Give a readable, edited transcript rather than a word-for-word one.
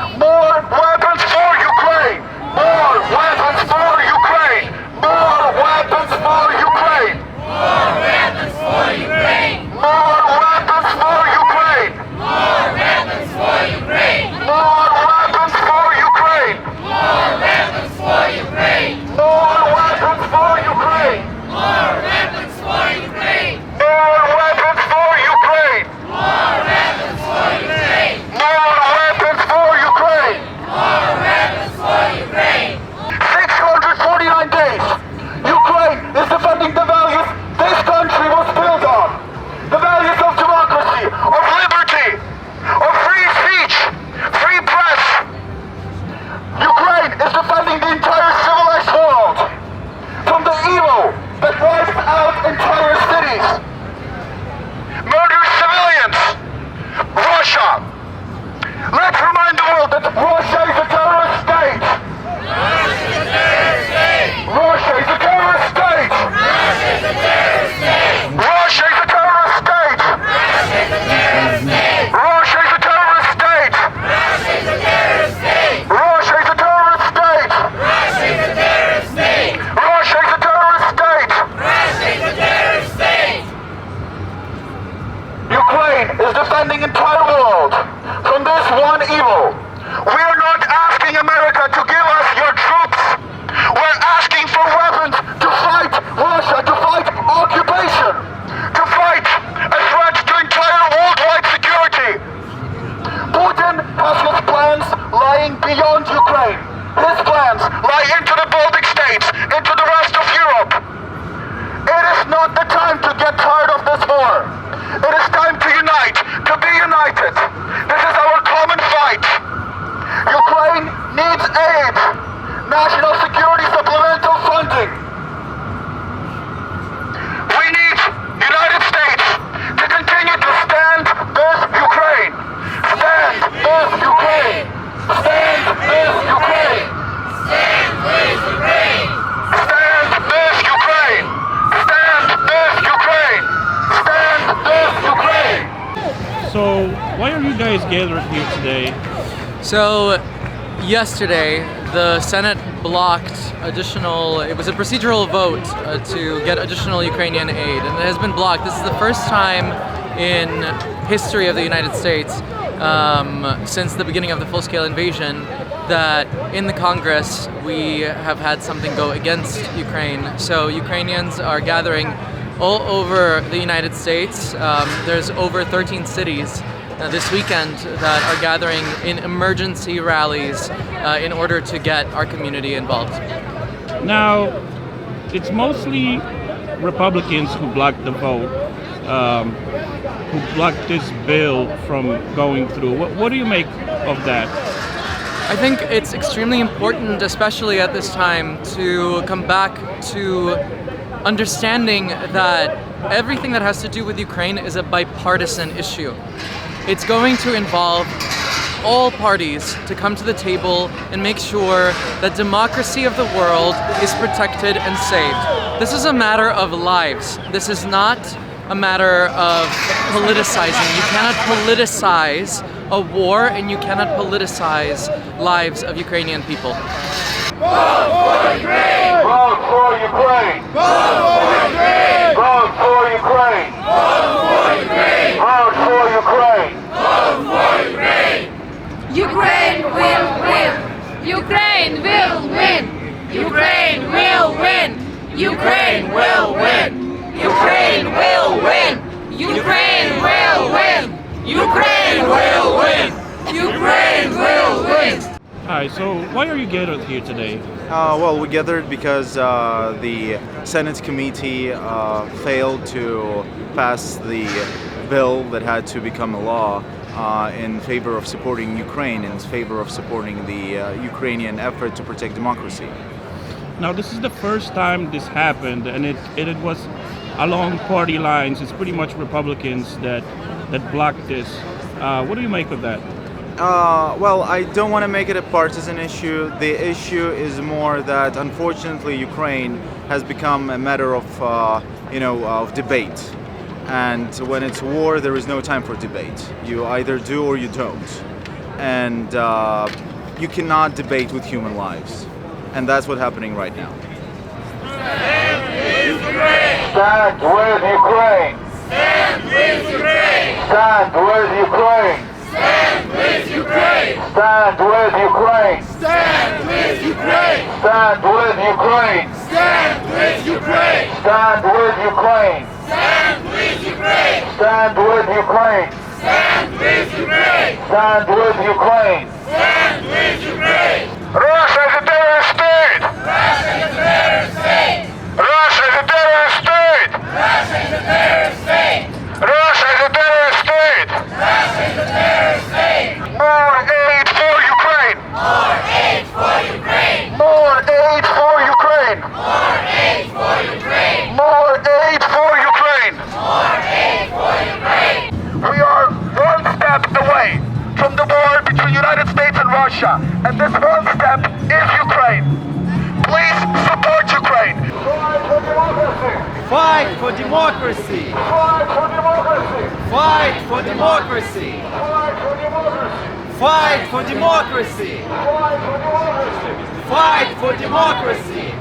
More weapons for Ukraine! More weapons for Ukraine! More weapons for Ukraine! More weapons for Ukraine! More weapons for Ukraine! More weapons for Ukraine! More weapons for Ukraine! More weapons for Ukraine! More weapons for Ukraine! More weapons for Ukraine! More weapons for Ukraine! More weapons for Ukraine! More weapons for Ukraine! More weapons for Ukraine! 649 days! Ukraine is defending the values this country was built on. The values of democracy, of liberty, of free speech, free press. Ukraine is defending the entire civilized world from the evil that wipes out entire cities, murders civilians. Russia. Let's remind the world that Russia is a terrorist state. Russia is a terrorist state! Russia is a terrorist state. Russia is a terrorist state! Russia is a terrorist state. Russia is a terrorist state! Russia is a terrorist state. Russia is a terrorist state! Russia is a terrorist state. Russia is a terrorist state! Russia is a terrorist state. Russia is a terrorist state! Ukraine is defending entire world from this one evil. We are not asking America to give us your troops. We're asking for weapons to fight Russia, to fight occupation, to fight a threat to entire worldwide security. Putin has his plans lying beyond Ukraine. His plans lie into the Baltic states, into the rest of Europe. It is not the time to get tired of this war. It is time to unite, to be united. This is our common fight. Ukraine needs aid, national security supplemental funding. We need United States to continue to stand with Ukraine. Stand with Ukraine. Stand with Ukraine. Stand with Ukraine! Stand with Ukraine. Stand with Ukraine. Stand with Ukraine. So, why are you guys gathered here today? So, yesterday, the Senate blocked it was a procedural vote to get additional Ukrainian aid, and it has been blocked. This is the first time in history of the United States, since the beginning of the full-scale invasion, that in the Congress we have had something go against Ukraine. So Ukrainians are gathering all over the United States. There's over 13 cities this weekend that are gathering in emergency rallies in order to get our community involved. Now, it's mostly Republicans who blocked the vote, who blocked this bill from going through. What do you make of that? I think it's extremely important, especially at this time, to come back to understanding that everything that has to do with Ukraine is a bipartisan issue. It's going to involve all parties to come to the table and make sure that democracy of the world is protected and saved. This is a matter of lives. This is not a matter of politicizing. You cannot politicize a war, and you cannot politicize lives of Ukrainian people. Vote for Ukraine! Vote for Ukraine. Vote for Ukraine! Vote for Ukraine. Vote for Ukraine! Vote for Ukraine. Vote for Ukraine! Ukraine will win! Ukraine will win! Ukraine will win! Ukraine will win! Ukraine will win! Ukraine will win! Ukraine will win! Ukraine will win! Hi, so why are you gathered here today? Well, we gathered because the Senate committee failed to pass the bill that had to become a law in favor of supporting Ukraine, in favor of supporting the Ukrainian effort to protect democracy. Now, this is the first time this happened, and it was along party lines. It's pretty much Republicans that blocked this. What do you make of that? Well, I don't want to make it a partisan issue. The issue is more that, unfortunately, Ukraine has become a matter of, of debate. And when it's war, there is no time for debate. You either do or you don't. and you cannot debate with human lives. And that's what's happening right now. Stand with Ukraine! Stand with Ukraine! Stand with Ukraine! Stand with Ukraine! Stand with Ukraine! Stand with Ukraine! Stand with Ukraine! Stand with Ukraine! Stand with Ukraine! Stand with Ukraine! Stand with Ukraine! Stand with Ukraine! Stand with Ukraine! Stand with Ukraine! Russia is a terrorist state! Russia is a terrorist state! Russia is a terrorist state! Russia is a terrorist state! Russia is a terrorist state! Russia is a terrorist state! More aid for Ukraine! More aid for Ukraine! More aid for Ukraine! More aid for Ukraine! More aid for Ukraine! More aid for Ukraine! We are one step away from the war between United States and Russia, and this one step is Ukraine. Please support Ukraine. Fight for democracy. Fight for democracy! Fight for democracy. Fight for democracy! Fight for democracy. Fight for democracy! Fight for democracy.